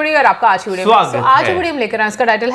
Video और आपका आज की वीडियो में। आज की वीडियो में लेकर आए, इसका टाइटल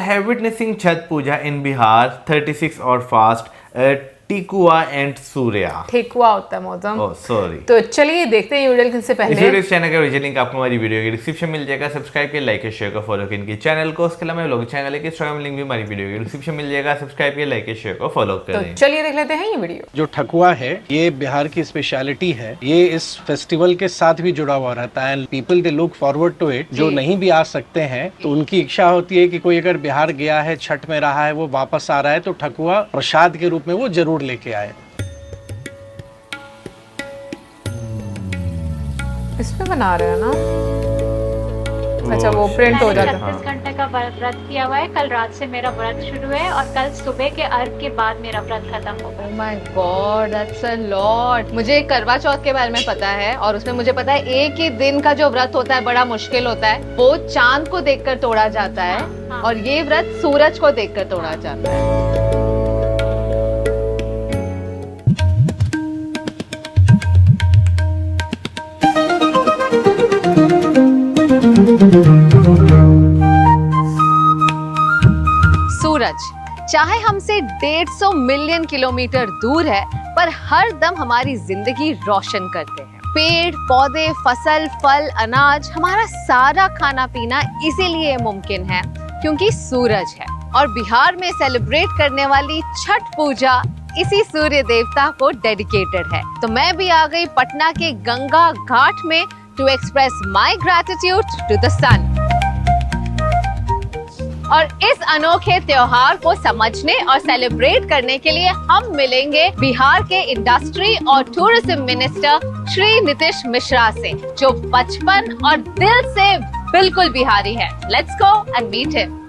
है विटनेसिंग छठ पूजा इन बिहार 36 और फास्ट टिकुआ एंड सूर्या। ठेकुआ होता है मौसम। Oh sorry. तो चलिए देखते हैं वीडियो से पहले इस चैनल का ओरिजिनल लिंक आपको हमारी वीडियो के डिस्क्रिप्शन मिल जाएगा। सब्सक्राइब के लाइक शेयर का फॉलो करें इनके चैनल को। उसके अलावा लोग चैनल के इंस्टाग्राम लिंक भी हमारी वीडियो के डिस्क्रिप्शन मिल जाएगा। सब्सक्राइब के लाइक शेयर को फॉलो करें। तो चलिए देख लेते हैं ये वीडियो। जो ठकुआ है ये बिहार की स्पेशलिटी है। ये इस फेस्टिवल के साथ भी जुड़ा हुआ रहता है। People they look forward to it. जो नहीं भी आ सकते हैं तो उनकी इच्छा होती है कि कोई अगर बिहार गया है, छठ में रहा है, वो वापस आ रहा है तो ठकुआ प्रसाद के रूप में वो जरूर लेके आए। इसमें बना रहे हैं ना? अच्छा वो प्रिंट हो जाता है। 36 घंटे का व्रत किया हुआ है। कल रात से मेरा व्रत शुरू है और कल सुबह के अर्घ के बाद मेरा व्रत खत्म होगा। Oh my God, that's a lot. मुझे करवा चौथ के बारे में पता है और उसमें मुझे पता है एक ही दिन का जो व्रत होता है बड़ा मुश्किल होता है। वो चांद को देखकर तोड़ा जाता है और ये व्रत सूरज को देखकर तोड़ा जाता है। सूरज चाहे हमसे 150 मिलियन किलोमीटर दूर है, पर हर दम हमारी जिंदगी रोशन करते हैं। पेड़ पौधे, फसल, फल, अनाज, हमारा सारा खाना पीना इसीलिए मुमकिन है क्योंकि सूरज है। और बिहार में सेलिब्रेट करने वाली छठ पूजा इसी सूर्य देवता को डेडिकेटेड है। तो मैं भी आ गई पटना के गंगा घाट में to express my gratitude to the sun. और इस अनोखे त्योहार को समझने और सेलिब्रेट करने के लिए हम मिलेंगे बिहार के इंडस्ट्री और टूरिज्म मिनिस्टर श्री नीतीश मिश्रा से, जो बचपन और दिल से बिल्कुल बिहारी है। Let's go and meet him.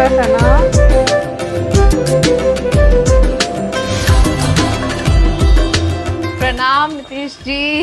है ना? प्रणाम नीतीश जी,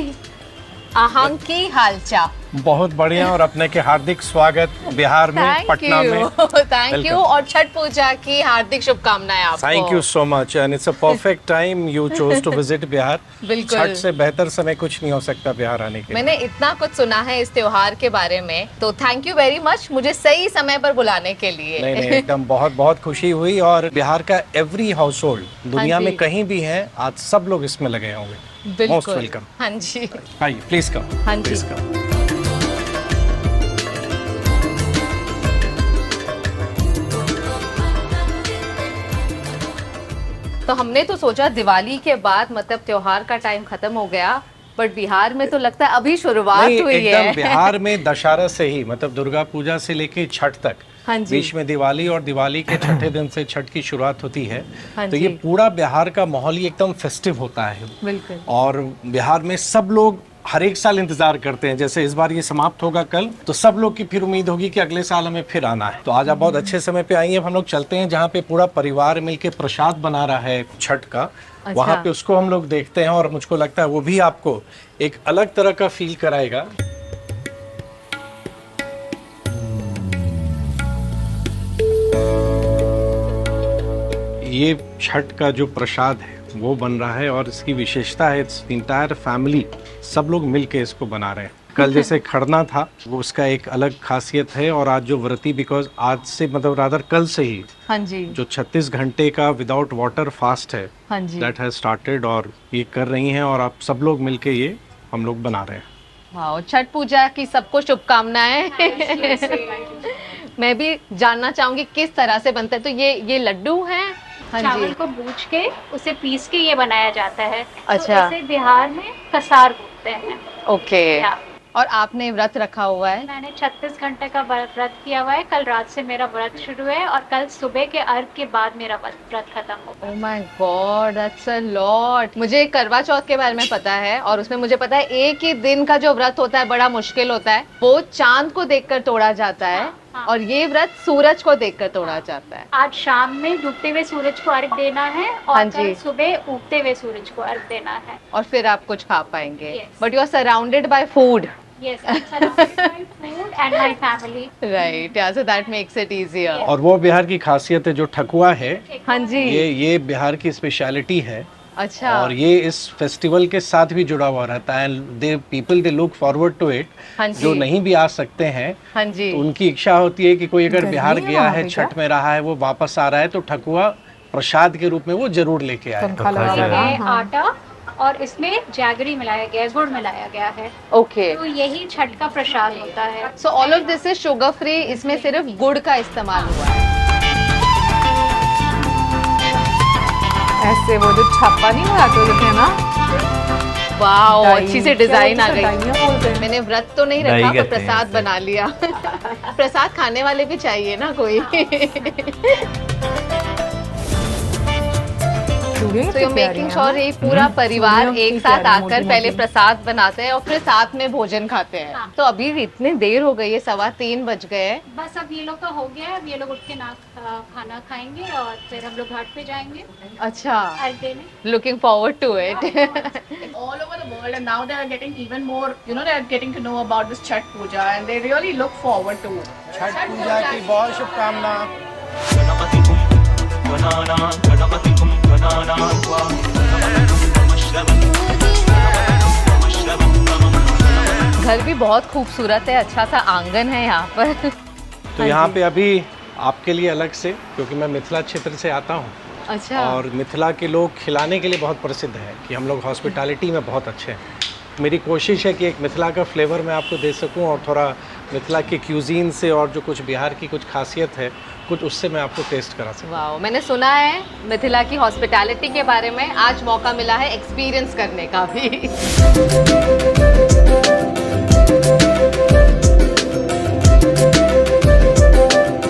अहं की हालचाल? बहुत बढ़िया और अपने के हार्दिक स्वागत बिहार में, पटना में। थैंक यू और छठ पूजा की हार्दिक शुभकामनाएं आपको। Thank you so much and it's a perfect time you chose to visit Bihar. बिल्कुल। छठ से बेहतर समय कुछ नहीं हो सकता बिहार आने के। मैंने इतना कुछ सुना है इस त्योहार के बारे में, तो थैंक यू वेरी मच मुझे सही समय पर बुलाने के लिए। नहीं एकदम बहुत बहुत खुशी हुई। और बिहार का एवरी हाउस होल्ड दुनिया में कहीं भी है, आज सब लोग इसमें लगे होंगे। Most welcome. हाँ जी, आइए प्लीज कम। हाँ जी। Please come. तो हमने तो सोचा दिवाली के बाद मतलब त्योहार का टाइम खत्म हो गया, बट बिहार में तो लगता है अभी शुरुआत हुई है। एकदम बिहार में दशहरा से ही मतलब दुर्गा पूजा से लेके छठ तक, हाँ जी, बीच में दिवाली और दिवाली के छठे दिन से छठ की शुरुआत होती है। हाँ तो जी, ये पूरा बिहार का माहौल ही एकदम फेस्टिव होता है। बिल्कुल। और बिहार में सब लोग हर एक साल इंतजार करते हैं। जैसे इस बार ये समाप्त होगा कल, तो सब लोग की फिर उम्मीद होगी कि अगले साल हमें फिर आना है। तो आज आप बहुत अच्छे समय पे आई हैं। हम लोग चलते हैं जहाँ पे पूरा परिवार मिलके प्रसाद बना रहा है छठ का। अच्छा। वहाँ पे उसको हम लोग देखते हैं और मुझको लगता है वो भी आपको एक अलग तरह का फील कराएगा। ये छठ का जो प्रसाद है वो बन रहा है और इसकी विशेषता है इंटायर फैमिली सब लोग मिलके इसको बना रहे हैं। कल जैसे खड़ना था वो उसका एक अलग खासियत है। और आज जो व्रती, बिकॉज आज से मतलब रादर कल से ही हाँ जी, जो 36 घंटे का विदाउट वाटर फास्ट है, हाँ जी, दैट हैज स्टार्टेड और ये कर रही हैं। और आप सब लोग मिलके ये हम लोग बना रहे हैं। वाह, छठ पूजा की सबको शुभकामनाएं। मैं भी जानना चाहूंगी किस तरह से बनता है। तो ये लड्डू हैं? हाँ चावल जी, को भूज के उसे पीस के ये बनाया जाता है। अच्छा। तो इसे बिहार में कसार बोलते हैं। ओके। या। और आपने व्रत रखा हुआ है? मैंने 36 घंटे का व्रत किया हुआ है। कल रात से मेरा व्रत शुरू है और कल सुबह के अर्घ के बाद मेरा व्रत खत्म होगा। Oh my God, that's a lot. मुझे करवा चौथ के बारे में पता है और उसमें मुझे पता है एक ही दिन का जो व्रत होता है बड़ा मुश्किल होता है। वो चांद को देखकर तोड़ा जाता है हाँ। और ये व्रत सूरज को देखकर तोड़ा जाता है। आज शाम में डूबते हुए सूरज को अर्घ देना है और हाँ जी। कल सुबह उगते हुए सूरज को अर्घ देना है। और फिर आप कुछ खा पाएंगे। Yes. But you are surrounded by food. Yes, I'm surrounded by food and my family. Right, yeah so that makes it easier. और वो बिहार की खासियत है जो ठकुआ है, हाँ जी। ये बिहार की स्पेशलिटी है। अच्छा। और ये इस फेस्टिवल के साथ भी जुड़ा हुआ रहता है। They people they look forward to it. हाँ जी। जो नहीं भी आ सकते हैं, हाँ जी। तो उनकी इच्छा होती है कि कोई अगर गर्मी बिहार है गया वहाँ है, पे छठ क्या? में रहा है, वो वापस आ रहा है, तो ठकुआ प्रसाद के रूप में वो जरूर लेके आए। पंखा लगा अच्छा। हुआ ये है, हाँ। आटा और इसमें जैगरी मिलाया गया है, गुड़ मिलाया गया है, ओके। तो यही छठ का प्रसाद होता है। So all of this is sugar free. इसमें सिर्फ गुड़ का इस्तेमाल हुआ है। ऐसे वो जो छापा नहीं लगाते वो लिखे हैं ना, वाओ, डाई, अच्छी से क्या डिजाइन आ बोलते हैं? गई। डाइयाँ बोलते हैं। मैंने व्रत तो नहीं डाई रखा पर कहते हैं प्रसाद इसे। बना लिया। प्रसाद खाने वाले भी चाहिए ना कोई। चूड़ियाँ तो यू कितनी प्यारी मेकिंग हैं श्योर ना। ये पूरा परिवार चूड़ियाँ एक कितनी साथ प्यारी, आकर मोटी पहले मोटी। प्रसाद बनाते हैं और फिर साथ में भोजन खाते हैं। हाँ। तो अभी इतनी देर हो गई है, 3:15 बज गए हैं। बस अब ये लोग का हो गया है, अब ये लोग उठ के खाना खाएंगे और फिर हम लोग घाट पे जाएंगे अच्छा, अर्घ देने। Looking forward to it. all over the world, and now they are getting even more, you know, they are getting to know about this Chhat Puja, and they really look forward to it. Chhath Puja की बहुत शुभकामना। घर भी बहुत खूबसूरत है, अच्छा सा आंगन है यहाँ पर। तो यहाँ पे अभी आपके लिए अलग से, क्योंकि मैं मिथिला क्षेत्र से आता हूँ अच्छा। और मिथिला के लोग खिलाने के लिए बहुत प्रसिद्ध है कि हम लोग हॉस्पिटैलिटी में बहुत अच्छे हैं। मेरी कोशिश है कि एक मिथिला का फ्लेवर मैं आपको दे सकूं और थोड़ा मिथिला के क्यूजीन से और जो कुछ बिहार की कुछ खासियत है, कुछ उससे मैं आपको टेस्ट करा सकूं। वाओ, मैंने सुना है मिथिला की हॉस्पिटैलिटी के बारे में। आज मौका मिला है एक्सपीरियंस करने का भी।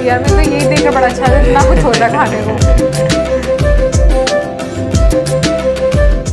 यार मैं तो यही देख के बड़ा अच्छा था, इतना कुछ होता है खाने को।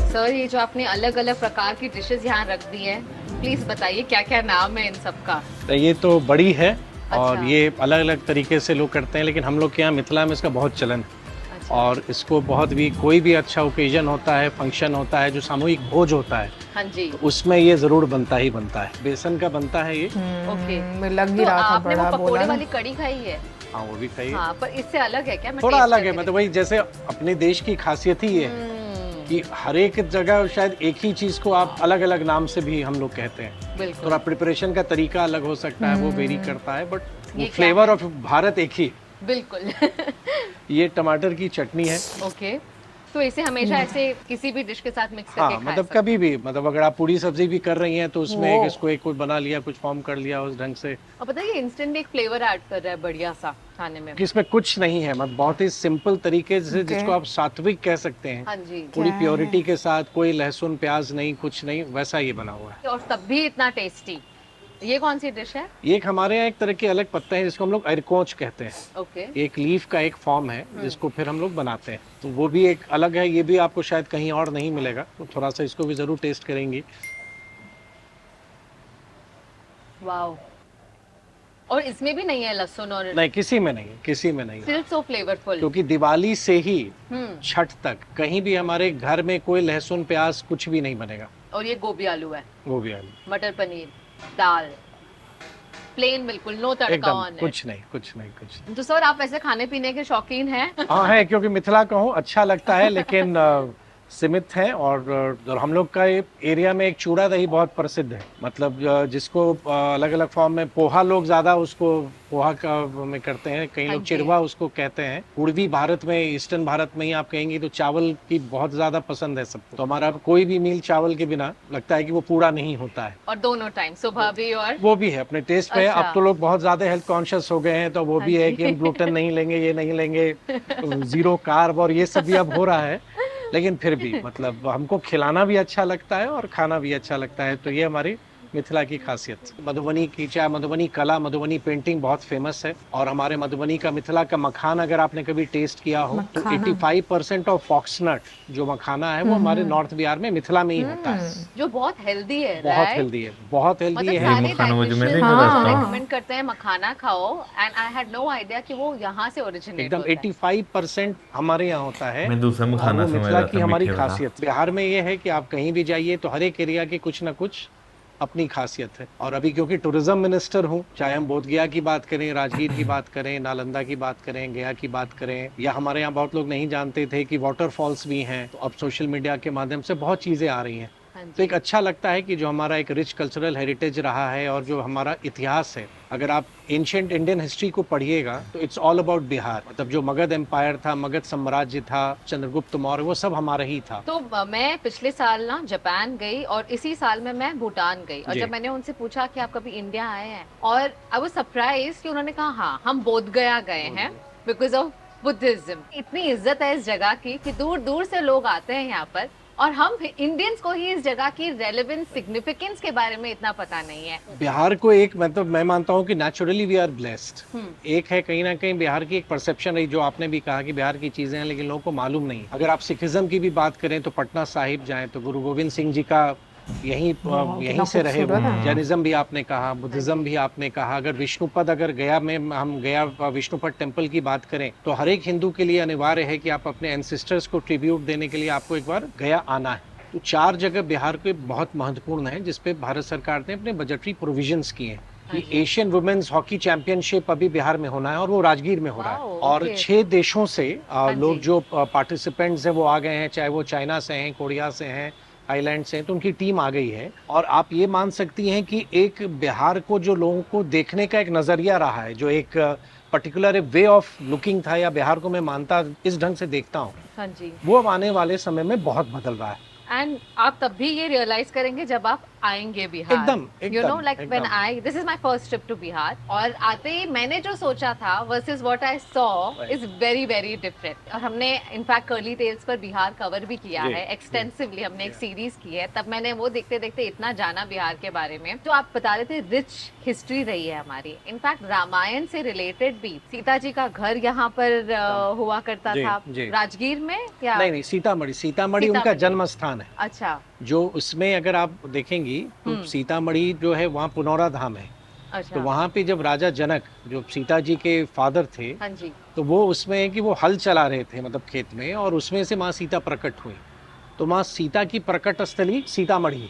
सर, ये जो आपने अलग अलग प्रकार की डिशेस यहाँ रख दी हैं, प्लीज बताइए क्या क्या नाम है इन सब का। तो ये तो बड़ी है और अच्छा। ये अलग अलग तरीके से लोग करते हैं, लेकिन हम लोग के यहाँ मिथिला में इसका बहुत चलन है। अच्छा। और इसको बहुत भी, कोई भी अच्छा ओकेजन होता है, फंक्शन होता है, जो सामूहिक भोज होता है, हाँ जी। तो उसमें ये जरूर बनता ही बनता है। बेसन का बनता है ये। ओके। मैं लग ही तो रहा था आपने वो हाँ, बड़ा पकोड़े बोला ना। वाली कड़ी खाई है? हाँ, वो भी खाइए। हाँ, पर इससे अलग है क्या? मैं थोड़ा taste अलग है, करके मतलब वही जैसे अपने देश की खासियत ही ये है हम्म, कि हर एक जगह शायद एक ही चीज को आप अलग अलग नाम से भी हम लोग कहते हैं। बिल्कुल। थोड़ा प्रिपरेशन का तरीका अलग हो सकता है, वो वेरी करता है, बट ये क्या फ्लेवर ऑफ भारत एक ही। बिल्कुल। ये टमाटर की चटनी है। ओके, तो इसे हमेशा ऐसे किसी भी डिश के साथ मिक्स करके हाँ, खा मतलब सकते कभी भी, मतलब अगर आप पूरी सब्जी भी कर रही हैं तो उसमें वो। इसको एक कुछ बना लिया, कुछ फॉर्म कर लिया उस ढंग से। हैं। और पता है ये इंस्टेंट एक फ्लेवर ऐड कर रहा है बढ़िया सा खाने में। कि इसमें कुछ नहीं है, मतलब बहुत ही सिंपल तरीके से, Okay. जिसको आप सात्विक कह सकते हैं, हाँ जी। पूरी क्या प्योरिटी है? के साथ, कोई लहसुन प्याज नहीं, कुछ नहीं, वैसा ये बना हुआ है। और तब भी इतना टेस्टी। ये कौन सी डिश है? ये एक हमारे यहाँ एक तरह के अलग पत्ते हैं जिसको हम लोग अरकोच कहते हैं। ओके। एक लीफ का एक फॉर्म है जिसको फिर हम लोग बनाते हैं, तो वो भी एक अलग है। ये भी आपको शायद कहीं और नहीं मिलेगा, तो थोड़ा सा इसको भी जरूर टेस्ट करेंगी। वाओ, और इसमें भी नहीं है लहसुन और नहीं, किसी में नहीं, किसी में नहीं, स्टिल सो फ्लेवरफुल। क्योंकि दिवाली से ही हम्म, छठ तक कहीं भी हमारे घर में कोई लहसुन प्याज कुछ भी नहीं बनेगा। और ये गोभी आलू है, वो भी आलू मटर पनीर, दाल, प्लेन, बिल्कुल नो तड़का एकदम ऑन है। कुछ नहीं, कुछ नहीं, कुछ नहीं। तो सर, आप ऐसे खाने पीने के शौकीन हैं? हाँ है, क्योंकि मिथिला का हूँ, अच्छा लगता है, लेकिन सीमित है। और हम लोग का एरिया में एक चूड़ा दही बहुत प्रसिद्ध है, मतलब जिसको अलग अलग फॉर्म में पोहा, लोग ज्यादा उसको पोहा का में करते हैं, कई हाँ लोग जी। चिड़वा उसको कहते हैं। पूर्वी भारत में, ईस्टर्न भारत में ही आप कहेंगे तो चावल की बहुत ज्यादा पसंद है सबको। तो हमारा कोई भी मील चावल के बिना लगता है कि वो पूरा नहीं होता है। और दोनों टाइम, सुबह भी और वो भी है अपने टेस्ट पे। अच्छा। अब तो लोग बहुत ज्यादा हेल्थ कॉन्शियस हो गए हैं, तो वो भी हाँ है जी। कि हम ग्लूटेन नहीं लेंगे, ये नहीं लेंगे, जीरो कार्ब और ये सब भी अब हो रहा है। लेकिन फिर भी मतलब हमको खिलाना भी अच्छा लगता है और खाना भी अच्छा लगता है, तो ये हमारी मिथिला की खासियत। मधुबनी की चाहे मधुबनी कला, मधुबनी पेंटिंग बहुत फेमस है। और हमारे मधुबनी का मिथिला का मखान अगर आपने कभी टेस्ट किया हो तो 85% ऑफ फॉक्सनट जो मखाना है वो हमारे नॉर्थ बिहार में मिथिला में ही होता है, जो बहुत हेल्दी है, बहुत right? हेल्दी है, बहुत हेल्दी मतलब है। सारे मखाना मुझे मैं नहीं dietitians पता था। recommend करते हैं मखाना खाओ, and I had no idea कि वो यहाँ से ओरिजिनेट एकदम होता है। 85% हमारे यहाँ होता है। मैं दूसरा और मखाना वो समझ मिथिला रहा की था, हमारी मीठे वाला। खासियत। बिहार में ये है कि आप कहीं भी जाइए तो हर एक एरिया की कुछ ना कुछ अपनी खासियत है। और अभी क्योंकि टूरिज्म मिनिस्टर हूँ, चाहे हम बोध गया की बात करें, राजगीर की बात करें, नालंदा की बात करें, गया की बात करें, या हमारे यहाँ बहुत लोग नहीं जानते थे कि वाटरफॉल्स भी हैं, तो अब सोशल मीडिया के माध्यम से बहुत चीज़ें आ रही हैं। हाँ तो एक अच्छा लगता है कि जो हमारा एक रिच कल्चरल हेरिटेज रहा है और जो हमारा इतिहास है, अगर आप एंशिएंट इंडियन हिस्ट्री को पढ़िएगा तो इट्स ऑल अबाउट बिहार। मतलब जो मगध एम्पायर था, मगध साम्राज्य था, चंद्रगुप्त मौर्य, वो सब हमारा ही था। तो मैं पिछले साल ना जापान गई और इसी साल में मैं भूटान गई, और जी। जब मैंने उनसे पूछा कि आप कभी इंडिया आए हैं, और आई वाज सरप्राइज कि उन्होंने कहा हाँ हम बोध गया गए हैं बिकॉज ऑफ बुद्धिज्म। इतनी इज्जत है इस जगह की कि दूर दूर से लोग आते हैं यहाँ पर, और हम इंडियंस को ही इस जगह की रेलेवेंस, सिग्निफिकेंस के बारे में इतना पता नहीं है। बिहार को एक, मतलब मैं मानता हूँ कि नेचुरली वी आर ब्लेस्ड। एक है कहीं ना कहीं बिहार की एक परसेप्शन रही, जो आपने भी कहा कि बिहार की चीजें हैं लेकिन लोगों को मालूम नहीं। अगर आप सिखिज्म की भी बात करें तो पटना साहिब जाएं तो गुरु गोविंद सिंह जी का यहीं से रहे हुए। जैनिज्म भी आपने कहा, बुद्धिज्म भी आपने कहा। अगर विष्णुपद, अगर गया में हम गया विष्णुपद टेम्पल की बात करें तो हर एक हिंदू के लिए अनिवार्य है कि आप अपने एंसेस्टर्स को ट्रिब्यूट देने के लिए आपको एक बार गया आना है। तो 4 जगह बिहार के बहुत महत्वपूर्ण है जिसपे भारत सरकार ने अपने बजटरी प्रोविजंस किए हैं। कि एशियन वुमेन्स हॉकी चैंपियनशिप अभी बिहार में होना है और वो राजगीर में हो रहा है। और 6 देशों से लोग जो पार्टिसिपेंट्स हैं वो आ गए हैं, चाहे वो चाइना से हैं, कोरिया से हैं, थाईलैंड से, तो उनकी टीम आ गई है। और आप ये मान सकती हैं कि एक बिहार को जो लोगों को देखने का एक नजरिया रहा है, जो एक पर्टिकुलर वे ऑफ लुकिंग था, या बिहार को मैं मानता इस ढंग से देखता हूँ, हाँ जी। वो अब आने वाले समय में बहुत बदल रहा है। एंड आप तब भी ये रियलाइज करेंगे जब आप आएंगे बिहार। एकदम, यू नो, लाइक एकदम। When I, this is my first trip to Bihar, और आते ही मैंने जो सोचा था versus what I saw is very very different. और हमने इनफैक्ट कर्ली टेल्स पर बिहार कवर भी किया जी, है एक्सटेंसिवली, हमने एक सीरीज की है। तब मैंने वो देखते देखते इतना जाना बिहार के बारे में। जो आप बता रहे थे, रिच हिस्ट्री रही है हमारी। इनफैक्ट रामायण से रिलेटेड भी, सीता जी का घर यहाँ पर हुआ करता जी, था जी। राजगीर में, या नहीं, सीतामढ़ी उनका सीतामढ़ी। जन्म स्थान है। अच्छा जो उसमें अगर आप देखेंगी तो सीतामढ़ी जो है वहाँ पुनौरा धाम है। अच्छा। तो वहाँ पे जब राजा जनक, जो सीता जी के फादर थे, हाँ जी। तो वो उसमें है कि वो हल चला रहे थे, मतलब खेत में, और उसमें से माँ सीता प्रकट हुई। तो माँ सीता की प्रकट स्थली सीतामढ़ी।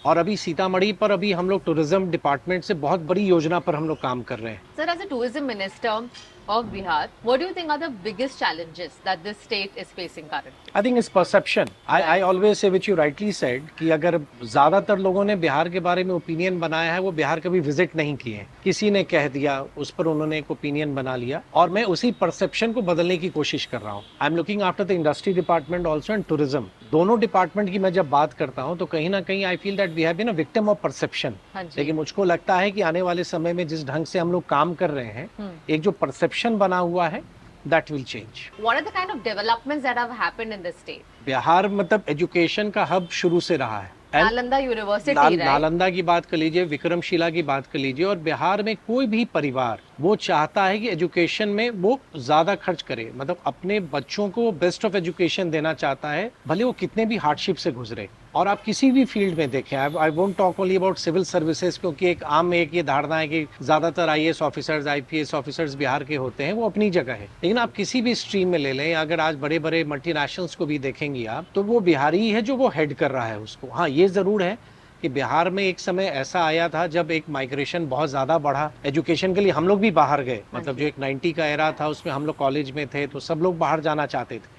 और अभी सीतामढ़ी पर अभी हम लोग टूरिज्म डिपार्टमेंट से बहुत बड़ी योजना पर हम लोग काम कर रहे हैं। Sir, as a tourism minister of Bihar, what do you think are the biggest challenges that this state is facing currently? I think it's perception. I always say, which you rightly said, कि अगर ज्यादातर लोगों ने बिहार के बारे में opinion बनाया है, वो बिहार कभी विजिट नहीं किए हैं। किसी ने कह दिया, उस पर उन्होंने एक ओपिनियन बना लिया, और मैं उसी परसेप्शन को बदलने की कोशिश कर रहा हूँ। I am looking after the industry department also and tourism. दोनों डिपार्टमेंट की मैं जब बात करता हूँ तो कहीं ना कहीं I feel that we have been a victim of perception. हाँ जी। लेकिन मुझको लगता है कि आने वाले समय में जिस ढंग से हम लोग काम कर रहे हैं, एक जो परसेप्शन बना हुआ है, that will change. What are the kind of developments that have happened in this state? Bihar मतलब एजुकेशन का हब शुरू से रहा है। Nalanda university, right? नालंदा की बात कर लीजिए, विक्रमशिला की बात कर लीजिए, और बिहार में कोई भी परिवार वो चाहता है कि एजुकेशन में वो ज्यादा खर्च करे, मतलब अपने बच्चों को बेस्ट ऑफ एजुकेशन देना चाहता है, भले वो कितने भी हार्डशिप से गुजरे। और आप किसी भी फील्ड में देखें, I won't talk only about civil services, क्योंकि एक आम में एक ये धारणा है कि ज्यादातर IAS officers, IPS officers Bihar के होते हैं, वो अपनी जगह है। लेकिन आप किसी भी स्ट्रीम में ले लें, अगर आज बड़े बड़े मल्टीनेशनल्स को भी देखेंगी आप, तो वो बिहारी है जो वो हेड कर रहा है उसको। हाँ, ये जरूर है कि बिहार में एक समय ऐसा आया था जब एक माइग्रेशन बहुत ज़्यादा बढ़ा एजुकेशन के लिए। हम लोग भी बाहर गए, मतलब जो एक 90 का एरा था उसमें हम लोग कॉलेज में थे तो सब लोग बाहर जाना चाहते थे।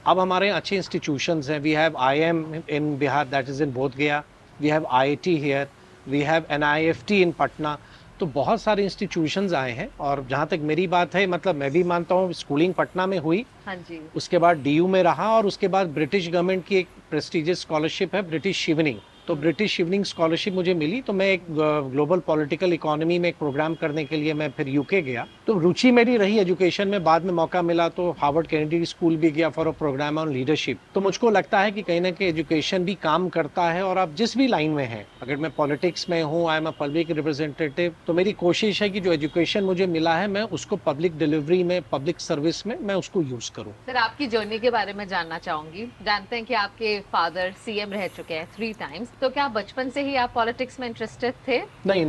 अब हमारे अच्छे इंस्टीट्यूशंस हैं। We have IIM in Bihar, that is in Bodh Gaya. We have IIT here, we have NIFT in Patna. तो बहुत सारे इंस्टीट्यूशंस आए हैं। और जहाँ तक मेरी बात है, मतलब मैं भी मानता हूँ स्कूलिंग पटना में हुई, हाँ जी। उसके बाद DU में रहा, और उसके बाद ब्रिटिश गवर्नमेंट की एक प्रेस्टिजियस स्कॉलरशिप है ब्रिटिश शिवनिंग, तो ब्रिटिश इवनिंग स्कॉलरशिप मुझे मिली, तो मैं एक ग्लोबल पॉलिटिकल इकोनॉमी में एक प्रोग्राम करने के लिए मैं फिर यूके गया। तो रुचि मेरी रही एजुकेशन में, बाद में मौका मिला तो हार्वर्ड कैनेडी स्कूल भी गया for a program on leadership. तो मुझको लगता है कि कहीं ना कहीं एजुकेशन भी काम करता है, और आप जिस भी लाइन में हैं, अगर मैं पॉलिटिक्स में हूँ, I am a public representative, तो मेरी कोशिश है कि जो एजुकेशन मुझे मिला है मैं उसको पब्लिक डिलीवरी में, पब्लिक सर्विस में मैं उसको यूज करूँ। सर, आपकी जर्नी के बारे में जानना चाहूंगी। जानते हैं कि आपके फादर सीएम रह चुके हैं 3 टाइम्स, तो क्या बचपन से ही आप पॉलिटिक्स में इंटरेस्टेड थे? नहीं,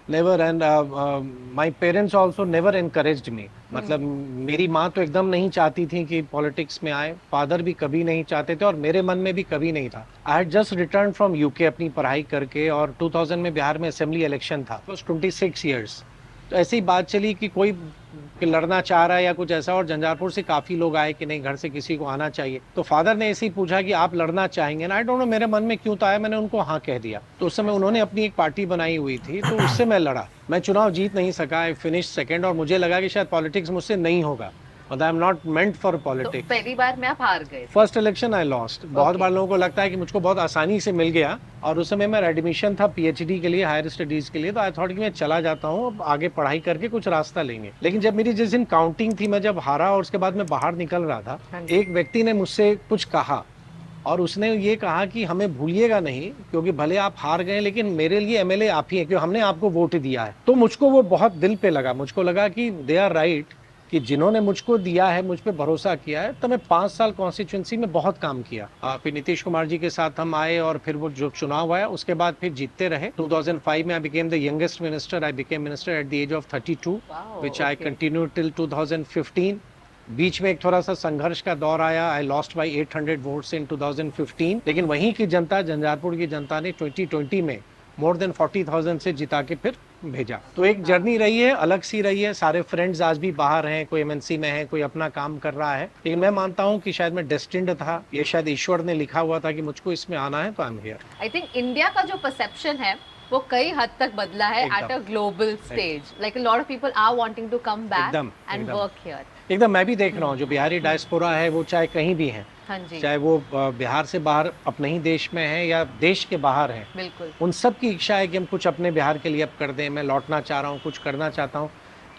never and my parents also never encouraged me. मतलब मेरी माँ तो एकदम नहीं चाहती थी कि पॉलिटिक्स में आए, फादर भी कभी नहीं चाहते थे, और मेरे मन में भी कभी नहीं था। I had just return from UK अपनी पढ़ाई करके, और 2000 में बिहार में असेंबली इलेक्शन था, वाज 26 इयर्स। तो ऐसी बात चली कि कोई लड़ना चाह रहा है या कुछ ऐसा, और झंझारपुर से काफी लोग आए कि नहीं, घर से किसी को आना चाहिए। तो फादर ने ऐसे ही पूछा कि आप लड़ना चाहेंगे ना? आई डोंट नो मेरे मन में क्यों तो आया, मैंने उनको हाँ कह दिया। तो उस समय उन्होंने अपनी एक पार्टी बनाई हुई थी, तो उससे मैं लड़ा। मैं चुनाव जीत नहीं सका, आई फिनिश सेकंड, और मुझे लगा कि शायद पॉलिटिक्स मुझसे नहीं होगा, I am not meant for तो पॉलिटिक्स। पहली बार में आप हार गए। First election I lost. बहुत बार लोगों को लगता है कि मुझको बहुत आसानी से मिल गया, और उस समय मेरा एडमिशन था पीएचडी के लिए, हायर स्टडीज के लिए। तो आई थॉट कि मैं चला जाता हूँ, अब आगे पढ़ाई करके कुछ रास्ता लेंगे। लेकिन जब मेरी जिस दिन काउंटिंग थी, मैं जब हारा और उसके बाद मैं बाहर निकल रहा था, एक व्यक्ति ने मुझसे कुछ कहा, और उसने ये कहा कि हमें भूलिएगा नहीं, क्योंकि भले आप हार गए लेकिन मेरे लिए एमएलए आप ही हैं, क्योंकि हमने आपको वोट दिया है। तो मुझको वो बहुत दिल पे लगा। मुझको लगा कि दे आर राइट, कि जिन्होंने मुझको दिया है, मुझ पे भरोसा किया है। तो मैं 5 साल कॉन्स्टिट्यूंसी में बहुत काम किया। फिर नीतीश कुमार जी के साथ हम आए, और फिर वो जो चुनाव आया उसके बाद फिर जीतते रहे। 2005 में I became the youngest minister. I became minister at the age of 32, which I continue till 2015। बीच में एक थोड़ा सा संघर्ष का दौर आया। I lost by 800 votes in 2015, लेकिन वहीं की जनता, झंझारपुर की जनता ने 2020 में मोर देन 40,000 से जिता के फिर भेजा। तो एक जर्नी रही है, अलग सी रही है। सारे फ्रेंड्स आज भी बाहर हैं, कोई एमएनसी में है, कोई अपना काम कर रहा है। लेकिन मैं मानता हूँ कि शायद मैं डेस्टिन्ड था, ये शायद ईश्वर ने लिखा हुआ था कि मुझको इसमें आना है, तो I am here. I think India का जो परसेप्शन है वो कई हद तक बदला है at a global stage. Like a lot of people are wanting to come back and work here. एकदम, मैं भी देख रहा हूँ जो बिहारी डायस्पोरा है, वो चाहे कहीं भी है, हाँ जी, चाहे वो बिहार से बाहर अपने ही देश में है या देश के बाहर है, बिल्कुल, उन सब की इच्छा है कि हम कुछ अपने बिहार के लिए अब कर दें। मैं लौटना चाह रहा हूँ, कुछ करना चाहता हूँ,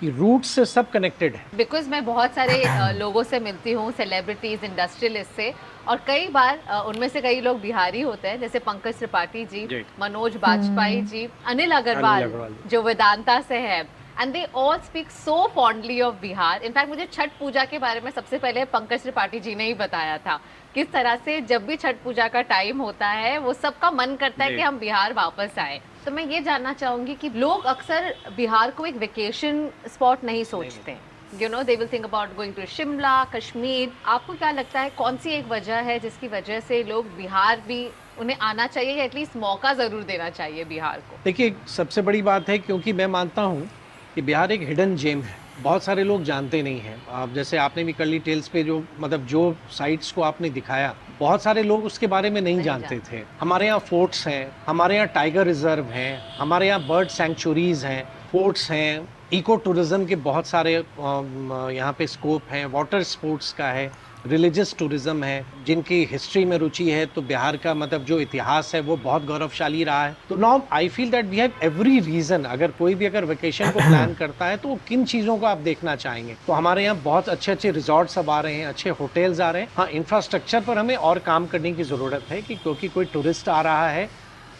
कि रूट से सब कनेक्टेड है। बिकॉज मैं बहुत सारे लोगों से मिलती हूँ, सेलिब्रिटीज, इंडस्ट्रियलिस्ट से, और कई बार उनमें से कई लोग बिहारी होते हैं, जैसे पंकज त्रिपाठी जी, मनोज बाजपेयी जी, अनिल अग्रवाल जो वेदांता से है, and they all speak so fondly of Bihar. In fact मुझे छठ पूजा के बारे में सबसे पहले पंकज त्रिपाठी जी ने ही बताया था, किस तरह से जब भी छठ पूजा का टाइम होता है वो सबका मन करता है कि हम बिहार वापस आए। तो मैं ये जानना चाहूंगी कि लोग अक्सर बिहार को एक वेकेशन स्पॉट नहीं सोचते, you know, they will think about going to Shimla, Kashmir. आपको क्या लगता है कौन सी एक वजह है जिसकी वजह से लोग बिहार भी, उन्हें आना चाहिए या एटलीस्ट मौका जरूर देना चाहिए बिहार को? देखिए, सबसे बड़ी बात है क्योंकि मैं मानता हूँ कि बिहार एक हिडन जेम है, बहुत सारे लोग जानते नहीं हैं। आप जैसे आपने भी कर्ली टेल्स पे जो मतलब जो साइट्स को आपने दिखाया, बहुत सारे लोग उसके बारे में नहीं जानते थे। हमारे यहाँ फोर्ट्स हैं, हमारे यहाँ टाइगर रिजर्व हैं, हमारे यहाँ बर्ड सैंक्चुरीज हैं, फोर्ट्स हैं, इको टूरिज्म के बहुत सारे यहाँ पे स्कोप हैं, वाटर स्पोर्ट्स का है, रिलीजियस टूरिज्म है। जिनकी हिस्ट्री में रुचि है तो बिहार का मतलब जो इतिहास है वो बहुत गौरवशाली रहा है। तो now I feel that we have every reason, अगर कोई भी अगर वेकेशन को प्लान करता है तो वो किन चीज़ों को आप देखना चाहेंगे। तो हमारे यहाँ बहुत अच्छे अच्छे रिजॉर्ट्स अब आ रहे हैं, अच्छे होटल्स आ रहे हैं। हाँ, इंफ्रास्ट्रक्चर पर हमें और काम करने की ज़रूरत है कि क्योंकि कोई टूरिस्ट आ रहा है,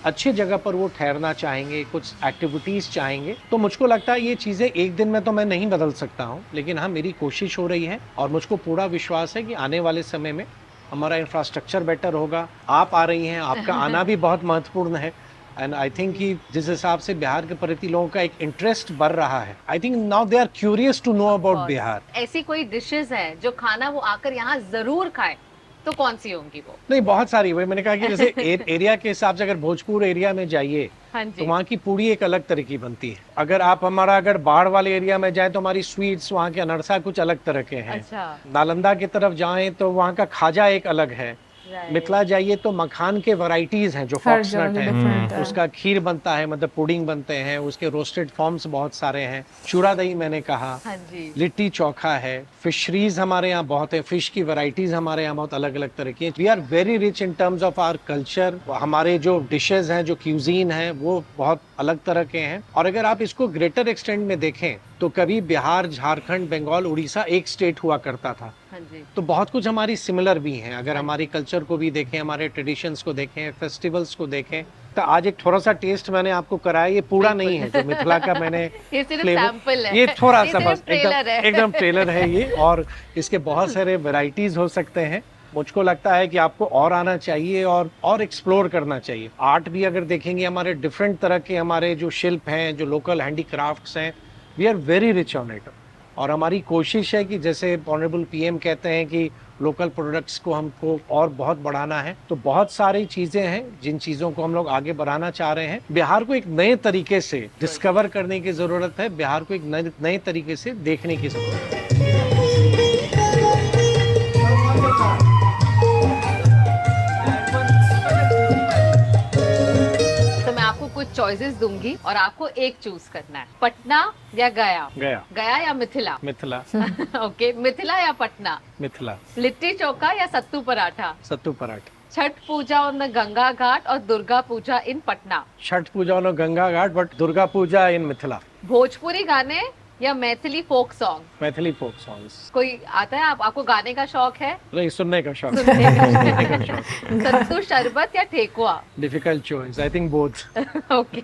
अच्छी जगह पर वो ठहरना चाहेंगे, कुछ एक्टिविटीज़ चाहेंगे। तो मुझको लगता है ये चीज़ें एक दिन में तो मैं नहीं बदल सकता हूँ, लेकिन हाँ, मेरी कोशिश हो रही है और मुझको पूरा विश्वास है कि आने वाले समय में हमारा इंफ्रास्ट्रक्चर बेटर होगा। आप आ रही हैं, आपका आना भी बहुत महत्वपूर्ण है। एंड आई थिंक कि जिस हिसाब से बिहार के प्रति लोगों का एक इंटरेस्ट बढ़ रहा है, I think now they are curious to know about Bihar. ऐसी कोई डिशेस है जो खाना वो आकर यहाँ जरूर खाए, तो कौन सी होंगी वो? नहीं, बहुत सारी। वही मैंने कहा कि जैसे एरिया के हिसाब से अगर भोजपुर एरिया में जाइए, हाँ तो वहाँ की पूड़ी एक अलग तरह की बनती है। अगर आप अगर बाढ़ वाले एरिया में जाए तो हमारी स्वीट्स, वहाँ के अनरसा कुछ अलग तरह के हैं। अच्छा। नालंदा की तरफ जाएं तो वहाँ का खाजा एक अलग है। मिथिला जाइए तो मखान के वैरायटीज हैं जो हर फॉक्सनट जगह different है, है। उसका खीर बनता है, मतलब पुडिंग बनते हैं, उसके रोस्टेड फॉर्म्स बहुत सारे हैं, चूड़ा दही मैंने कहा, हाँ जी। लिट्टी चोखा है, फिशरीज हमारे यहाँ बहुत है, फिश की वैरायटीज हमारे यहाँ बहुत अलग अलग तरह की है। We are very rich in terms of our culture. हमारे जो डिशेज हैं, जो क्यूजीन है, वो बहुत अलग तरह के हैं। और अगर आप इसको ग्रेटर एक्सटेंट में देखें तो कभी बिहार, झारखंड, बंगाल, उड़ीसा एक स्टेट हुआ करता था, हाँ जी। तो बहुत कुछ हमारी सिमिलर भी हैं। अगर हमारी कल्चर को भी देखें, हमारे ट्रेडिशंस को देखें, फेस्टिवल्स को देखें, तो आज एक थोड़ा सा टेस्ट मैंने आपको कराया। ये पूरा नहीं है जो मिथिला का मैंने ये सिर्फ flavor- सैंपल है। ये थोड़ा ये सा सिर्फ बस ट्रेलर है। एकदम ट्रेलर है ये, और इसके बहुत सारे वैरायटीज हो सकते हैं। मुझको लगता है कि आपको और आना चाहिए और एक्सप्लोर करना चाहिए। आर्ट भी अगर देखेंगे, हमारे डिफरेंट तरह के हमारे जो शिल्प हैं, जो लोकल हैंडीक्राफ्ट्स हैं, we are very rich on it. और हमारी कोशिश है कि जैसे ऑनरेबल पीएम कहते हैं कि लोकल प्रोडक्ट्स को हमको और बहुत बढ़ाना है, तो बहुत सारी चीजें हैं जिन चीजों को हम लोग आगे बढ़ाना चाह रहे हैं। बिहार को एक नए तरीके से डिस्कवर करने की जरूरत है, बिहार को एक नए तरीके से देखने की जरूरत है। तो मैं आपको कुछ चॉइसेस दूंगी और आपको एक चूज करना है, पटना या गया। गया या मिथिला। मिथिला ओके, मिथिला या पटना। मिथिला लिट्टी चोखा या सत्तू पराठा। सत्तू पराठा। छठ पूजा ऑन द गंगा घाट और दुर्गा पूजा इन पटना। छठ पूजा और गंगा घाट, बट दुर्गा पूजा इन मिथिला। भोजपुरी गाने या Maithili folk song. Maithili folk songs. कोई आता है आपको गाने का शौक है? नहीं, सुनने का शौक। सुनने का शौक। सत्तू शरबत या ठेकुआ। Difficult choice, I think both. Okay,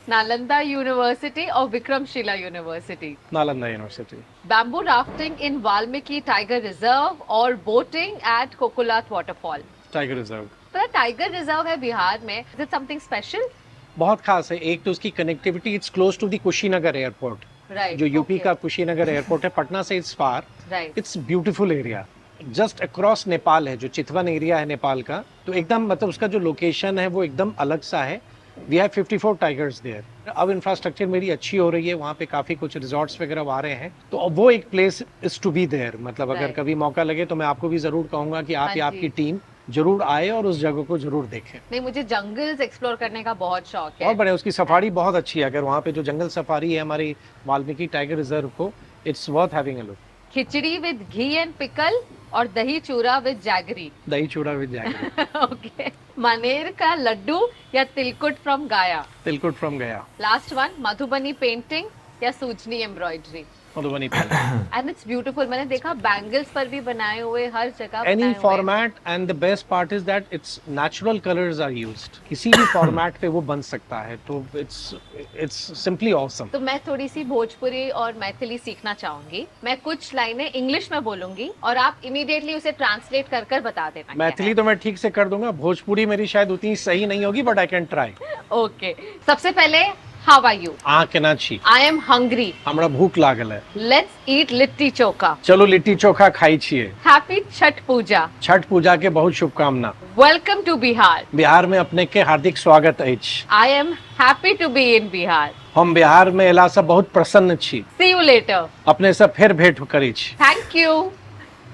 Nalanda university और Vikramshila university. Nalanda university. Bamboo rafting in Valmiki tiger reserve और boating at Kakolat waterfall. Tiger reserve. तो टाइगर रिजर्व है बिहार में, इज इट समथिंग स्पेशल? बहुत खास है। एक तो उसकी connectivity, it's close to the Kushinagar airport, right, जो यूपी का कुशीनगर एयरपोर्ट है। पटना से it's far, right. It's beautiful area, just across Nepal है, जो चितवन एरिया है नेपाल का। तो एकदम मतलब उसका जो लोकेशन है वो एकदम अलग सा है। We have 54 tigers there. अब इंफ्रास्ट्रक्चर मेरी अच्छी हो रही है, वहाँ पे काफी कुछ रिजॉर्ट्स वगैरह आ रहे हैं, तो अब वो एक place is to be there. मतलब अगर Right. कभी मौका लगे तो मैं आपको भी जरूर कहूंगा कि आप हाँ या जी। आपकी टीम जरूर आए और उस जगह को जरूर देखें। नहीं, मुझे जंगल्स एक्सप्लोर करने का बहुत शौक है। बहुत बढ़िया, उसकी सफारी बहुत अच्छी है। अगर वहाँ पे जो जंगल सफारी है हमारी वाल्मीकि टाइगर रिजर्व को, it's worth having a look. Khichdi with ghee and pickle और दही चूरा विद जैगरी। दही चूड़ा विद जैगरी। ओके, मनेर का लड्डू या tilkut from Gaya. Tilkut from Gaya. Last one, Madhubani painting या Sujani embroidery. Madhubani and it's beautiful. मैंने देखा बैंगल्स पर भी बनाए हुए, हर जगह एनी बनाए हुए। Format, and the best part is that it's natural colours are used. किसी भी फॉर्मेट पे वो बन सकता है, तो इट्स सिंपली ऑसम। तो मैं थोड़ी सी भोजपुरी और मैथिली सीखना चाहूंगी। मैं कुछ लाइनें इंग्लिश में बोलूंगी और आप इमीडिएटली उसे ट्रांसलेट कर कर बता देना। मैथिली तो मैं ठीक से कर दूंगा, भोजपुरी मेरी शायद उतनी सही नहीं होगी, but I can try. Okay, सबसे पहले हाउ आर यू? आ के ना छी, आई एम हंग्री। हमरा भूख लागल है, लेट्स ईट लिट्टी चोखा। चलो लिट्टी चोखा खाई छिए। हैप्पी छठ पूजा। छठ पूजा के बहुत शुभकामना। Welcome to Bihar. बिहार में अपने के हार्दिक स्वागत अछि। I am happy to be in Bihar. हम बिहार में एला से बहुत प्रसन्न छी। See you later. अपने से फिर भेंट करी छी। Thank you.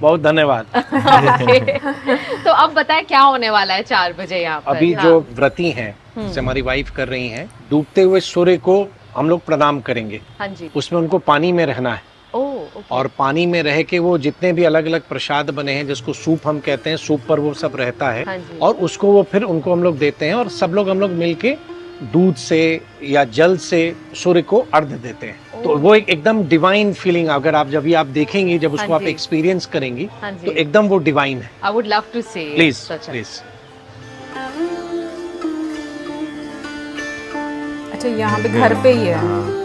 बहुत धन्यवाद। तो अब बताएं क्या होने वाला है 4 बजे यहाँ पर? अभी जो व्रती हैं, जैसे हमारी वाइफ कर रही हैं, डूबते हुए सूर्य को हम लोग प्रणाम करेंगे। हाँ जी। उसमें उनको पानी में रहना है, ओह, और पानी में रह के वो जितने भी अलग अलग प्रसाद बने हैं, जिसको सूप हम कहते हैं, सूप पर वो सब रहता है, हाँ जी। और उसको वो फिर उनको हम लोग देते हैं, और सब लोग हम लोग मिलके दूध से या जल से सूर्य को अर्घ्य देते हैं। तो वो एक एकदम डिवाइन फीलिंग, अगर आप जब आप देखेंगी, जब उसको हाँ आप जी। एक्सपीरियंस करेंगी, हाँ जी। तो एकदम वो डिवाइन है। I would love to see. Please please. अच्छा, यहाँ पे घर पे ही है।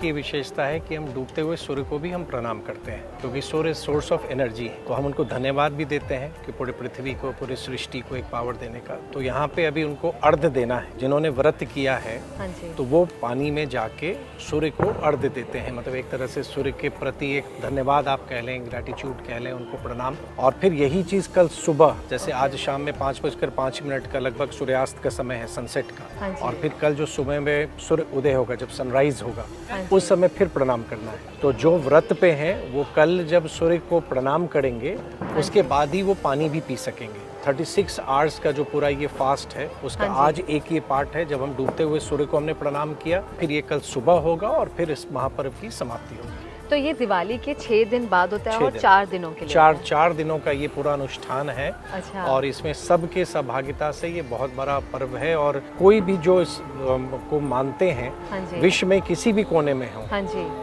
की विशेषता है कि हम डूबते हुए सूर्य को भी हम प्रणाम करते हैं, क्योंकि सूर्य सोर्स ऑफ एनर्जी है। तो हम उनको धन्यवाद भी देते हैं कि पूरे पृथ्वी को, पूरी सृष्टि को एक पावर देने का। तो यहाँ पे अभी उनको अर्घ्य देना है। जिन्होंने व्रत किया है तो वो पानी में जाके सूर्य को अर्घ्य देते हैं, मतलब एक तरह से सूर्य के प्रति एक धन्यवाद आप कह लें, ग्रेटिट्यूड कह लें, उनको प्रणाम। और फिर यही चीज़ कल सुबह, जैसे आज शाम में 5:05 का लगभग सूर्यास्त का समय है, सनसेट का, और फिर कल जो सुबह में सूर्य उदय होगा, जब सनराइज होगा, उस समय फिर प्रणाम करना है। तो जो व्रत पे हैं वो कल जब सूर्य को प्रणाम करेंगे उसके बाद ही वो पानी भी पी सकेंगे। 36 आवर्स का जो पूरा ये फास्ट है उसका आज एक ये पार्ट है, जब हम डूबते हुए सूर्य को हमने प्रणाम किया, फिर ये कल सुबह होगा और फिर इस महापर्व की समाप्ति होगी। तो ये दिवाली के 6 दिन बाद होता है और 4 दिनों के लिए? 4 दिनों का ये पूरा अनुष्ठान है। अच्छा। और इसमें सबके सहभागिता से ये बहुत बड़ा पर्व है, और कोई भी जो इस को मानते हैं, विश्व में किसी भी कोने में हो,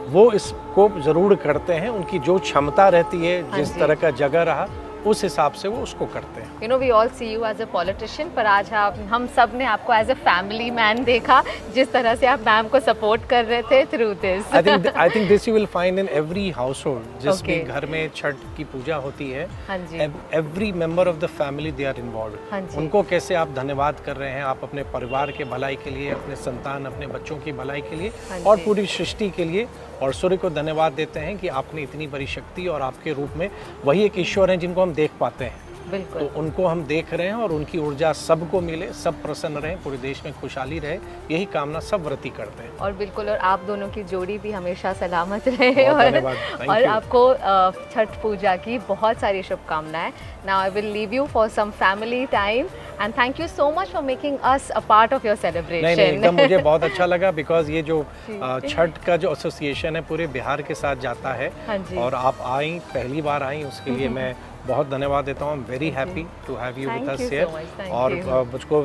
वो इसको जरूर करते हैं। उनकी जो क्षमता रहती है, जिस तरह का जगह रहा, उस हिसाब से वो उसको करते हैं। You know, we all see you as a politician, पर आज हम सब ने आपको as a family man देखा, जिस तरह से आप मैम को सपोर्ट कर रहे थे through this. I think this you will find in every household. जिस भी घर में छठ की पूजा होती है, every member of the family they are involved. उनको कैसे आप धन्यवाद कर रहे हैं, आप अपने परिवार के भलाई के लिए, अपने संतान, अपने बच्चों की भलाई के लिए और पूरी सृष्टि के लिए, और सूर्य को धन्यवाद देते हैं कि आपने इतनी बड़ी शक्ति, और आपके रूप में वही एक ईश्वर है जिनको हम देख पाते हैं। बिल्कुल। तो उनको हम देख रहे हैं, और उनकी ऊर्जा सबको मिले, सब प्रसन्न रहें, पूरे देश में खुशहाली रहे, यही कामना सब व्रती करते हैं। और बिल्कुल, और आप दोनों की जोड़ी भी हमेशा सलामत रहे, और आपको छठ पूजा की बहुत सारी शुभकामनाएं। Now I will leave you for some family time, and thank you so much for making us a part of your celebration. नहीं, एकदम मुझे बहुत अच्छा लगा, बिकॉज ये जो छठ का जो एसोसिएशन है पूरे बिहार के साथ जाता है, और आप आई, पहली बार आई, उसके लिए मैं बहुत धन्यवाद देता हूँ। Very happy to have you with us here. और मुझको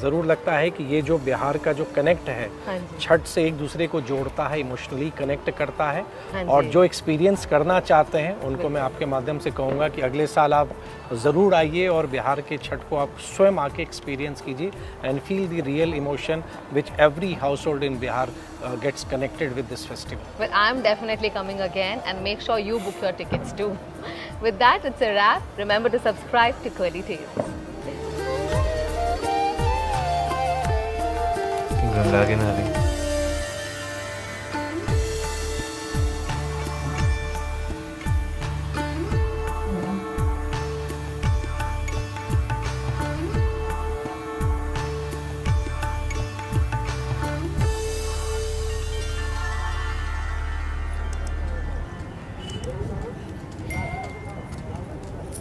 ज़रूर लगता है कि ये जो बिहार का जो कनेक्ट है छठ से, एक दूसरे को जोड़ता है, इमोशनली कनेक्ट करता है, और जो एक्सपीरियंस करना चाहते हैं उनको मैं आपके माध्यम से कहूँगा कि अगले साल आप ज़रूर आइए और बिहार के छठ को आप स्वयं आके एक्सपीरियंस कीजिए, and feel the real emotion which every house hold in Bihar gets connected with this festival. Well, I am definitely coming again, and make sure you book your tickets too. With that, it's a wrap. Remember to subscribe to Curly Tales. Ganga किनारे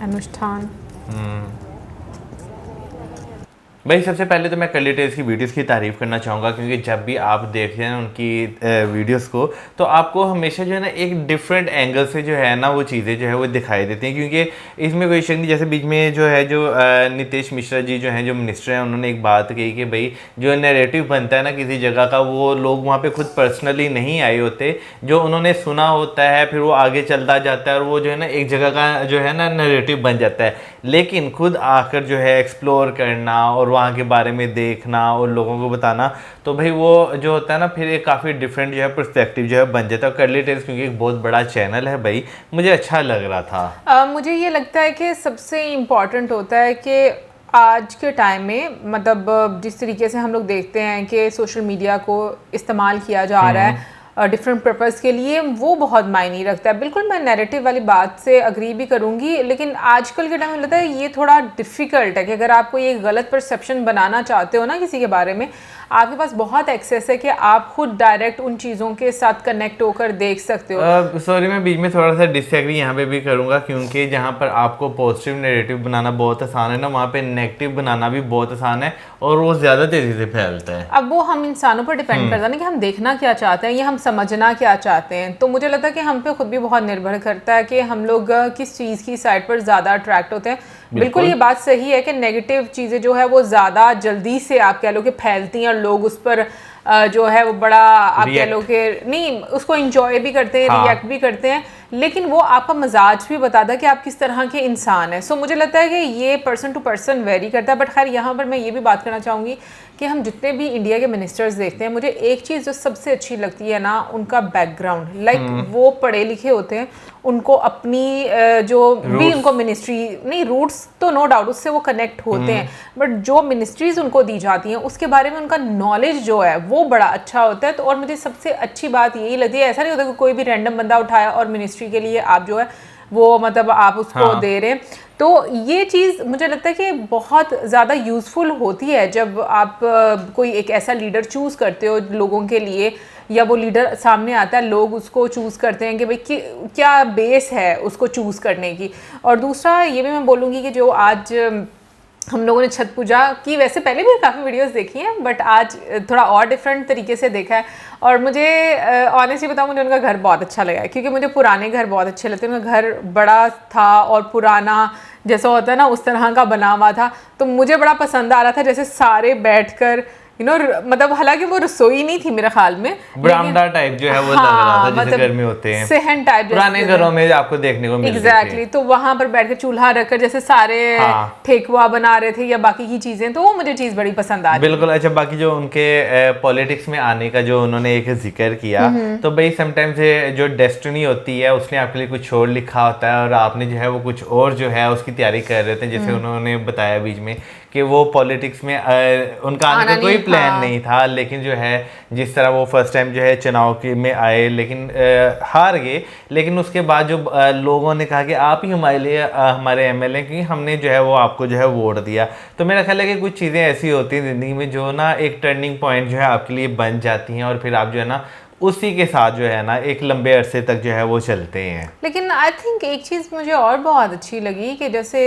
अनुष्ठान। भाई सबसे पहले तो मैं curly tales की videos की तारीफ़ करना चाहूँगा, क्योंकि जब भी आप देखते हैं उनकी वीडियोस को, तो आपको हमेशा जो है ना एक डिफरेंट एंगल से जो है ना वो चीज़ें जो है वो दिखाई देती हैं। क्योंकि इसमें कोई शक नहीं, जैसे बीच में जो है जो नीतीश मिश्रा जी जो हैं, जो मिनिस्टर हैं, उन्होंने एक बात कही कि भाई जो नैरेटिव बनता है ना किसी जगह का, वो लोग वहाँ पर खुद पर्सनली नहीं आए होते, जो उन्होंने सुना होता है फिर वो आगे चलता जाता है, और वो जो है ना एक जगह का जो है ना नैरेटिव बन जाता है। लेकिन खुद आकर जो है एक्सप्लोर करना और वहाँ के बारे में देखना और लोगों को बताना, तो भाई वो जो होता है ना फिर एक काफ़ी डिफरेंट जो है पर्सपेक्टिव जो है बन जाता है। कर्ली टेल्स क्योंकि एक बहुत बड़ा चैनल है भाई, मुझे अच्छा लग रहा था। मुझे ये लगता है कि सबसे इम्पॉर्टेंट होता है कि आज के टाइम में, मतलब जिस तरीके से हम लोग देखते हैं कि सोशल मीडिया को इस्तेमाल किया जा रहा है डिफरेंट पर्पस के लिए, वो बहुत मायने रखता है। बिल्कुल मैं नैरेटिव वाली बात से अग्री भी करूँगी, लेकिन आजकल के टाइम में लगता है ये थोड़ा डिफ़िकल्ट है कि अगर आपको ये गलत परसेप्शन बनाना चाहते हो ना किसी के बारे में, आपके पास बहुत एक्सेस है कि आप खुद डायरेक्ट उन चीज़ों के साथ कनेक्ट होकर देख सकते हो। सॉरी मैं बीच में थोड़ा सा डिसएग्री यहाँ पे भी करूँगा, क्योंकि जहाँ पर आपको पॉजिटिव नैरेटिव बनाना बहुत आसान है ना, वहाँ पे नेगेटिव बनाना भी बहुत आसान है, और वो ज़्यादा तेज़ी से फैलता है। अब वो हम इंसानों पर डिपेंड करता है ना कि हम देखना क्या चाहते हैं या हम समझना क्या चाहते हैं। तो मुझे लगता है कि हम पे खुद भी बहुत निर्भर करता है कि हम लोग किस चीज़ की साइड पर ज़्यादा अट्रैक्ट होते हैं। बिल्कुल ये बात सही है कि नेगेटिव चीज़ें जो है वो ज़्यादा जल्दी से आप कह लो कि फैलती हैं और लोग उस पर जो है वो बड़ा आप कह लो कि नहीं उसको इंजॉय भी करते हैं, रिएक्ट भी करते हैं, लेकिन वो आपका मजाज भी बताता है कि आप किस तरह के इंसान हैं। सो मुझे लगता है कि ये पर्सन टू पर्सन वेरी करता है। बट खैर यहाँ पर मैं ये भी बात करना चाहूँगी कि हम जितने भी इंडिया के मिनिस्टर्स देखते हैं, मुझे एक चीज़ जो सबसे अच्छी लगती है ना, उनका बैकग्राउंड। लाइक वो पढ़े लिखे होते हैं, उनको अपनी जो भी उनको मिनिस्ट्री नहीं, रूट्स तो नो डाउट उससे वो कनेक्ट होते हैं, बट जो मिनिस्ट्रीज उनको दी जाती हैं उसके बारे में उनका नॉलेज जो है वो बड़ा अच्छा होता है। तो और मुझे सबसे अच्छी बात यही लगती है, ऐसा नहीं होता कि कोई भी रैंडम बंदा उठाया और मिनिस्ट्री के लिए आप जो है वो मतलब आप उसको दे रहे हैं। तो ये चीज़ मुझे लगता है कि बहुत ज़्यादा यूज़फुल होती है जब आप कोई एक ऐसा लीडर चूज़ करते हो लोगों के लिए, या वो लीडर सामने आता है, लोग उसको चूज़ करते हैं कि भाई क्या बेस है उसको चूज़ करने की। और दूसरा ये भी मैं बोलूँगी कि जो आज हम लोगों ने छठ पूजा की, वैसे पहले भी काफ़ी वीडियोस देखी हैं बट आज थोड़ा और डिफरेंट तरीके से देखा है। और मुझे ऑनेस्टली बताऊँ, मुझे उनका घर बहुत अच्छा लगा है, क्योंकि मुझे पुराने घर बहुत अच्छे लगते हैं। उनका घर बड़ा था और पुराना जैसा होता है ना उस तरह का बना हुआ था, तो मुझे बड़ा पसंद आ रहा था। जैसे सारे बैठकर मतलब हालांकि वो रसोई नहीं थी मेरे ख्याल में, बरामदा टाइप जो है वो लग रहा था, जैसे मतलब घर में होते हैं सहन टाइप पुराने घरों में आपको देखने को मिलते थे। एग्जैक्टली, तो वहां पर बैठ के चूल्हा रखकर जैसे सारे ठेकुआ बना रहे थे या बाकी की चीजें, तो वो मुझे चीज बड़ी पसंद आ रही। बिल्कुल। अच्छा, बाकी जो उनके पॉलिटिक्स में आने का जो उन्होंने एक जिक्र किया, तो भाई समटाइम्स जो डेस्टिनी होती है उसने आपके लिए कुछ और लिखा होता है और आपने जो है वो कुछ और जो है उसकी तैयारी कर रहे थे। जैसे उन्होंने बताया बीच में कि वो पॉलिटिक्स में उनका आने का कोई प्लान नहीं था, लेकिन जो है जिस तरह वो फर्स्ट टाइम जो है चुनाव में आए, लेकिन हार गए। लेकिन उसके बाद जो लोगों ने कहा कि आप ही हमारे लिए हमारे एमएलए, क्योंकि हमने जो है वो आपको जो है वोट दिया। तो मेरा ख्याल है कि कुछ चीज़ें ऐसी होती हैं ज़िंदगी में जो ना एक टर्निंग पॉइंट जो है आपके लिए बन जाती हैं, और फिर आप जो है ना उसी के साथ जो है ना एक लंबे अरसे तक जो है वो चलते हैं। लेकिन आई थिंक एक चीज़ मुझे और बहुत अच्छी लगी कि जैसे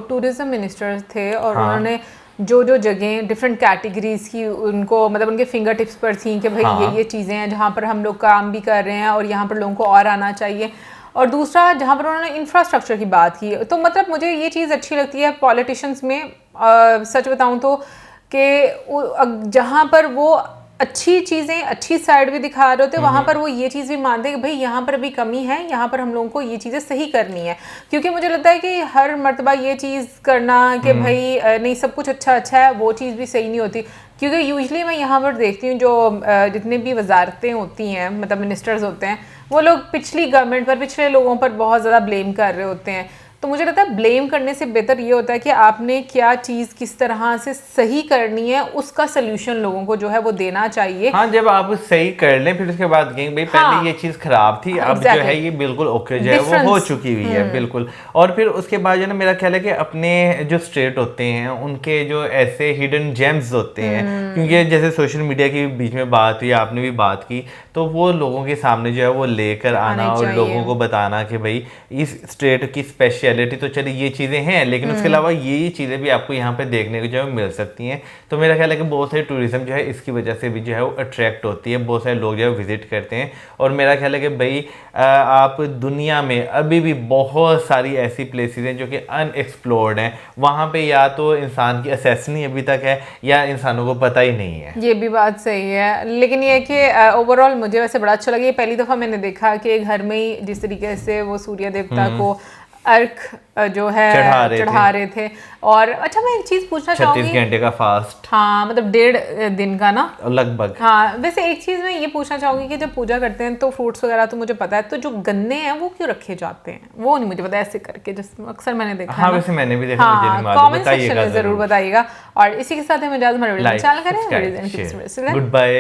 टूरिज्म मिनिस्टर थे और उन्होंने जो जगह डिफरेंट कैटेगरीज की उनको मतलब उनके फिंगर टिप्स पर थी कि भाई ये चीज़ें हैं जहाँ पर हम लोग काम भी कर रहे हैं और यहाँ पर लोगों को और आना चाहिए। और दूसरा जहाँ पर उन्होंने इंफ्रास्ट्रक्चर की बात की, तो मतलब मुझे ये चीज़ अच्छी लगती है पॉलिटिशियंस में, सच बताऊँ तो कि जहाँ पर वो अच्छी चीज़ें अच्छी साइड भी दिखा रहे होते हैं, वहाँ पर वो ये चीज़ भी मानते हैं कि भाई यहाँ पर अभी कमी है, यहाँ पर हम लोगों को ये चीज़ें सही करनी है। क्योंकि मुझे लगता है कि हर मर्तबा ये चीज़ करना कि भाई नहीं सब कुछ अच्छा है, वो चीज़ भी सही नहीं होती। क्योंकि यूजुअली मैं यहाँ पर देखती हूँ जो जितने भी वजारतें होती हैं, मतलब मिनिस्टर्स होते हैं, वो लोग पिछली गवर्नमेंट पर, पिछले लोगों पर बहुत ज़्यादा ब्लेम कर रहे होते हैं। तो मुझे लगता है ब्लेम करने से बेहतर ये होता है कि आपने क्या चीज़ किस तरह से सही करनी है, उसका सलूशन लोगों को जो है वो देना चाहिए। हाँ, जब आप सही कर लें फिर उसके बाद कहेंगे भाई पहले ये चीज़ खराब थी, अब जो है ये बिल्कुल ओके जो है वो हो चुकी हुई है। बिल्कुल। और फिर उसके बाद जो है मेरा ख्याल है कि अपने जो स्टेट होते हैं उनके जो ऐसे हिडन जेम्स होते हैं, क्योंकि जैसे सोशल मीडिया की बीच में बात हुई, आपने भी बात की, तो वो लोगों के सामने जो है वो लेकर आना और लोगों को बताना कि भाई इस स्टेट की स्पेशलिटी तो चलिए ये चीज़ें हैं, लेकिन उसके अलावा ये चीज़ें भी आपको यहाँ पे देखने को जो है मिल सकती हैं। तो मेरा ख्याल है कि बहुत सारी टूरिज्म जो है इसकी वजह से भी जो है वो अट्रैक्ट होती है, बहुत सारे लोग जो है विजिट करते हैं। और मेरा ख्याल है कि भाई आप दुनिया में अभी भी बहुत सारी ऐसी प्लेसेस हैं जो कि अनएक्सप्लोर्ड हैं, वहाँ पे या तो इंसान की असेस नहीं अभी तक है या इंसानों को पता ही नहीं है। ये भी बात सही है, लेकिन ये कि ओवरऑल मुझे वैसे बड़ा अच्छा लगा। ये पहली दफ़ा मैंने देखा कि घर में ही जिस तरीके से वो सूर्य देवता को अर्क जो है चढ़ा रहे थे। और अच्छा मैं एक चीज़ पूछना चाहूँगी, 36 घंटे का फास्ट, हाँ मतलब 1.5 दिन का ना लगभग। हाँ, वैसे एक चीज़ मैं ये पूछना चाहूँगी कि जब पूजा करते हैं तो फ्रूट्स वगैरह तो मुझे पता है, तो जो गन्ने हैं वो क्यों रखे जाते हैं वो नहीं मुझे पता, ऐसे करके जैसे अक्सर मैंने देखा। हाँ, वैसे मैंने भी देखा, हाँ, कमेंट सेक्शन में जरूर बताइएगा। और इसी के साथ हमें इजाज़त, हमारे चैनल करें, गुड बाय।